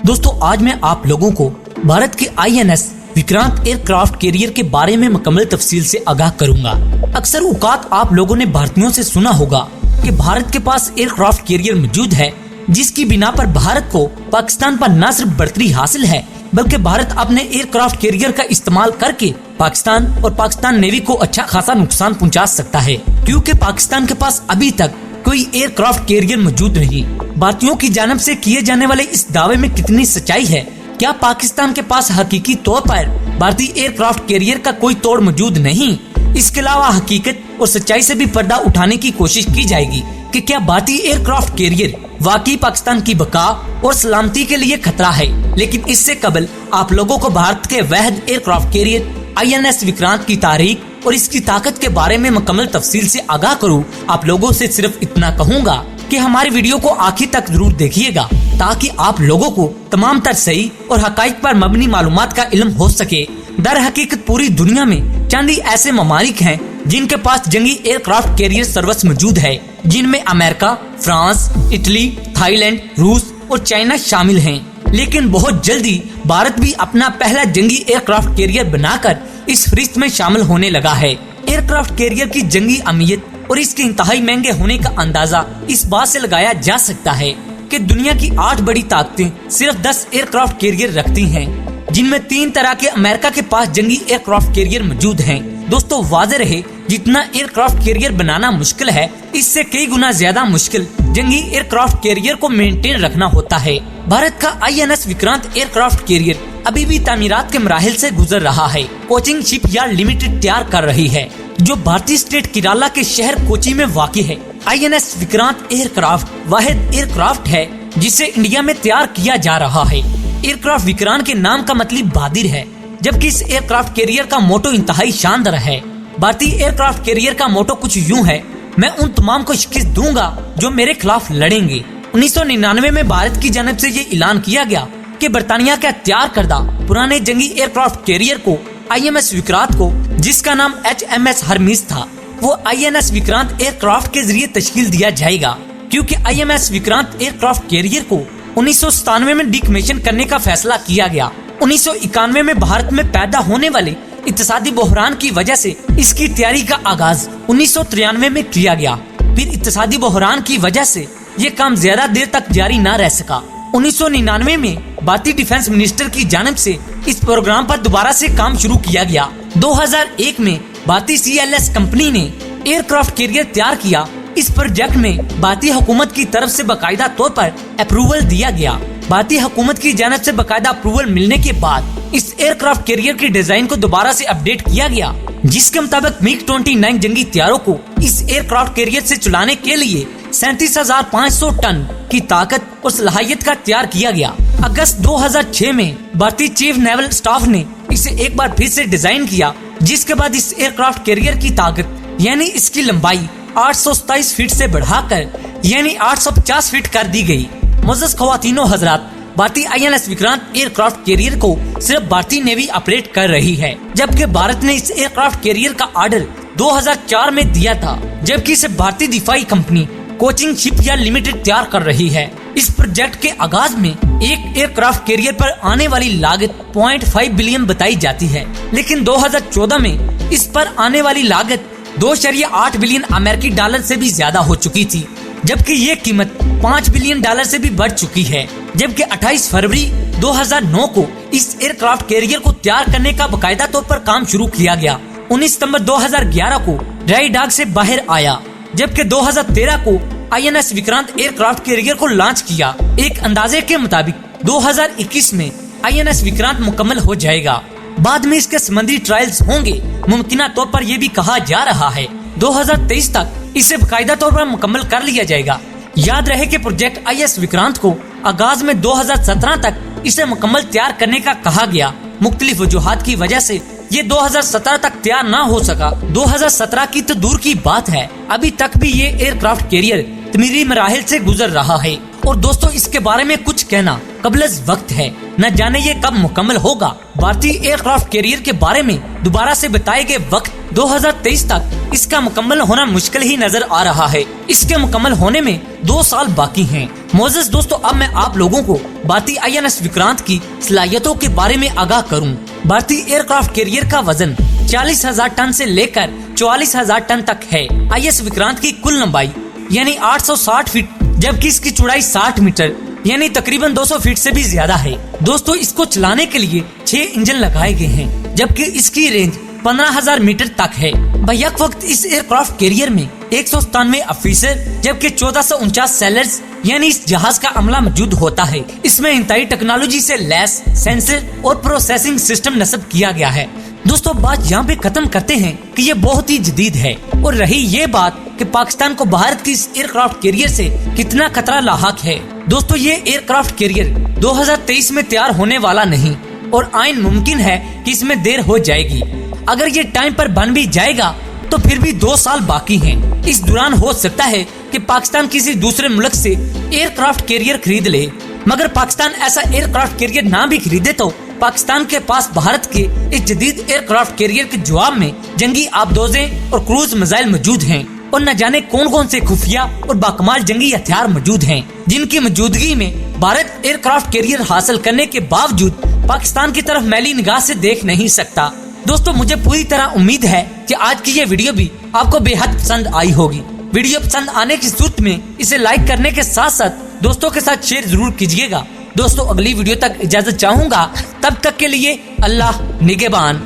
दोस्तों आज मैं आप लोगों को भारत के INS विक्रांत एयरक्राफ्ट कैरियर के बारे में मुकम्मल तफसील से आगाह करूंगा। अक्सर औकात आप लोगों ने भारतीयों से सुना होगा कि भारत के पास एयरक्राफ्ट कैरियर मौजूद है, जिसकी बिना पर भारत को पाकिस्तान पर न सिर्फ बढ़तरी हासिल है बल्कि भारत अपने एयरक्राफ्ट कैरियर का इस्तेमाल करके पाकिस्तान और पाकिस्तान नेवी को अच्छा खासा नुकसान पहुंचा सकता है, क्योंकि पाकिस्तान के पास अभी तक कोई एयरक्राफ्ट कैरियर मौजूद नहीं। भारतीयों की जानिब से किए जाने वाले इस दावे में कितनी सच्चाई है? क्या पाकिस्तान के पास हकीकी तौर पर भारतीय एयरक्राफ्ट कैरियर का कोई तोड़ मौजूद नहीं? इसके अलावा हकीकत और सच्चाई से भी पर्दा उठाने की कोशिश की जाएगी कि क्या भारतीय एयरक्राफ्ट कैरियर वाकई पाकिस्तान की बका और सलामती के लिए खतरा है। लेकिन इससे कबल आप लोगों को भारत के वहद एयरक्राफ्ट कैरियर INS विक्रांत की तारीख और इसकी ताकत के बारे में मुकम्मल तफसील से आगाह करूं। आप लोगों से सिर्फ इतना कहूंगा कि हमारी वीडियो को आखिर तक जरूर देखिएगा, ताकि आप लोगों को तमाम तर सही और हकाइक पर मबनी मालूमात का इल्म हो सके। दर हकीकत पूरी दुनिया में चंद ही ऐसे ममालिक हैं जिनके पास जंगी एयरक्राफ्ट कैरियर सर्विस मौजूद है, जिनमें अमेरिका, फ्रांस, इटली, थाईलैंड, रूस और चाइना शामिल हैं। लेकिन बहुत जल्दी भारत भी अपना पहला जंगी एयरक्राफ्ट कैरियर बनाकर इस फहरिस्त में शामिल होने लगा है। एयरक्राफ्ट कैरियर की जंगी अहमियत और इसके इंतहाई महंगे होने का अंदाजा इस बात से लगाया जा सकता है कि दुनिया की 8 बड़ी ताकतें सिर्फ 10 एयरक्राफ्ट कैरियर रखती हैं, जिनमें 3 तरह के अमेरिका के पास जंगी एयरक्राफ्ट कैरियर मौजूद हैं। दोस्तों वाज़ेह रहे, जितना एयरक्राफ्ट कैरियर बनाना मुश्किल है, इससे कई गुना ज्यादा मुश्किल जंगी एयरक्राफ्ट कैरियर को मेंटेन रखना होता है। भारत का INS विक्रांत एयरक्राफ्ट कैरियर अभी भी तामीरात के मराहिल से गुजर रहा है। कोचिंग शिप यार्ड लिमिटेड तैयार कर रही है, जो भारतीय स्टेट केरला के शहर कोची में वाक़ है। INS विक्रांत एयरक्राफ्ट वाहिद एयरक्राफ्ट है जिसे इंडिया में तैयार किया जा रहा है। एयरक्राफ्ट विक्रांत के नाम का मतलब बहादुर है, जबकि इस एयरक्राफ्ट कैरियर का मोटो इंतहाई शानदार है। भारतीय एयरक्राफ्ट कैरियर का मोटो कुछ यूं है, मैं उन तमाम को शिकस्त दूंगा जो मेरे खिलाफ लड़ेंगे। 1999 में भारत की जानिब से ये ऐलान किया गया कि बरतानिया का तैयार करदा पुराने जंगी एयरक्राफ्ट कैरियर को IMS विक्रांत को, जिसका नाम HMS हरमीज था, वो INS विक्रांत एयरक्राफ्ट के जरिए तश्कील दिया जाएगा, क्योंकि IMS विक्रांत एयरक्राफ्ट कैरियर को 1997 में डिकमीशन करने का फैसला किया गया। 1991 में भारत में पैदा होने वाले इक्तिसादी बहरान की वजह से इसकी तैयारी का आगाज 1993 में किया गया। फिर इक्तिसादी बहरान की वजह से ये काम ज्यादा देर तक जारी न रह सका। 1999 में भारतीय डिफेंस मिनिस्टर की जानिब से इस प्रोग्राम पर दोबारा से काम शुरू किया गया। 2001 में भारतीय CLS कंपनी ने एयरक्राफ्ट कैरियर तैयार किया। इस प्रोजेक्ट में भारतीय हुकूमत की तरफ से बाकायदा तौर पर अप्रूवल दिया गया। भारतीय हुकूमत की जानिब से बाकायदा अप्रूवल मिलने के बाद इस एयरक्राफ्ट कैरियर की डिजाइन को दोबारा से अपडेट किया गया, जिसके मुताबिक MiG-29 जंगी तैयारों को इस एयरक्राफ्ट कैरियर से चलाने के लिए 37,500 टन की ताकत और सलाहियत का तैयार किया गया। अगस्त 2006 में भारतीय चीफ नेवल स्टाफ ने इसे एक बार फिर से डिजाइन किया, जिसके बाद इस एयरक्राफ्ट कैरियर की ताकत यानी इसकी लंबाई 827 फीट से बढ़ाकर यानी 850 फीट कर दी गई। मुअज़्ज़ज़ ख़वातीनो हज़रात, भारतीय INS विक्रांत एयरक्राफ्ट कैरियर को सिर्फ भारतीय नेवी ऑपरेट कर रही है, जबकि भारत ने इस एयरक्राफ्ट कैरियर का ऑर्डर 2004 में दिया था, जबकि इसे भारतीय दिफाई company Cochin shipyard limited तैयार कर रही है। इस प्रोजेक्ट के आगाज में एक एयरक्राफ्ट कैरियर पर आने वाली लागत 0.5 बिलियन बताई जाती है, लेकिन 2014 में इस पर आने वाली लागत 2.8 बिलियन अमेरिकी डॉलर से भी ज्यादा हो चुकी थी, जबकि ये कीमत 5 बिलियन डॉलर से भी बढ़ चुकी है। जबकि 28 फरवरी 2009 को इस एयरक्राफ्ट कैरियर को तैयार करने का बाकायदा तौर पर काम शुरू किया गया। 19 सितंबर 2011 को ड्राई डॉक से बाहर आया, जबकि 2013 को INS विक्रांत एयरक्राफ्ट कैरियर को लॉन्च किया। एक अंदाजे के मुताबिक 2021 में INS विक्रांत मुकम्मल हो जाएगा। बाद में इसके समुद्री ट्रायल्स होंगे। मुमकिना तौर पर यह भी कहा जा रहा है 2023 तक इसे बाकायदा तौर पर मुकम्मल कर लिया जाएगा। याद रहे कि प्रोजेक्ट INS विक्रांत को आगाज में 2017 तक इसे मुकम्मल तैयार करने का कहा गया। मुख्तलिफ वजूहात की वजह से ये 2017 तक तैयार ना हो सका। 2017 की तो दूर की बात है, अभी तक भी ये एयरक्राफ्ट कैरियर तमीरी मराहिल से गुजर रहा है और दोस्तों इसके बारे में कुछ कहना कबलज वक्त है। न जाने ये कब मुकम्मल होगा। भारतीय एयरक्राफ्ट कैरियर के बारे में दोबारा से बताए गए वक्त 2023 तक इसका मुकम्मल होना मुश्किल ही नजर आ रहा है। इसके मुकम्मल होने में 2 साल बाकी हैं। मोअज़्ज़िज़ दोस्तों, अब मैं आप लोगों को भारतीय INS विक्रांत की सलाहियतों के बारे में आगाह करूं। भारतीय एयरक्राफ्ट कैरियर का वजन 40,000 टन से लेकर 44,000 टन तक है। INS विक्रांत की कुल लंबाई यानी 860 फीट, जबकि इसकी चौड़ाई 60 मीटर यानी तकरीबन 200 फीट से भी ज्यादा है। दोस्तों इसको चलाने के लिए 6 इंजन लगाए गए हैं, जबकि इसकी रेंज 15,000 मीटर तक है। बैक वक्त इस एयरक्राफ्ट कैरियर में 197 ऑफिसर जबकि 1449 सेलर्स यानी इस जहाज का अमला मौजूद होता है। इसमें इंतहाई टेक्नोलॉजी से लैस सेंसर और प्रोसेसिंग सिस्टम नस्ब किया गया है। दोस्तों बात यहाँ पे खत्म करते हैं कि ये बहुत ही जदीद है। और रही ये बात कि पाकिस्तान को भारत की इस एयरक्राफ्ट कैरियर से कितना खतरा लाहक है। दोस्तों ये एयरक्राफ्ट कैरियर 2023 में तैयार होने वाला नहीं और आइन मुमकिन है कि इसमें देर हो जाएगी। अगर ये टाइम पर बन भी जाएगा तो फिर भी 2 साल बाकी हैं। इस दौरान हो सकता है कि पाकिस्तान किसी दूसरे मुल्क से एयरक्राफ्ट कैरियर खरीद ले, मगर पाकिस्तान ऐसा एयरक्राफ्ट कैरियर ना भी खरीदे तो पाकिस्तान के पास भारत के इस जदीद एयरक्राफ्ट कैरियर के जवाब में जंगी आबदोजें और क्रूज मिसाइल मौजूद हैं और न जाने कौन कौन से खुफिया और बाकमाल जंगी हथियार मौजूद हैं, जिनकी मौजूदगी में भारत एयरक्राफ्ट कैरियर हासिल करने के बावजूद पाकिस्तान की तरफ मैली निगाह से देख नहीं सकता। दोस्तों मुझे पूरी तरह उम्मीद है कि आज की ये वीडियो भी आपको बेहद पसंद आई होगी। वीडियो पसंद आने की सूरत में इसे लाइक करने के साथ साथ दोस्तों के साथ शेयर जरूर कीजिएगा। दोस्तों अगली वीडियो तक इजाजत चाहूंगा, तब तक के लिए अल्लाह निगहबान।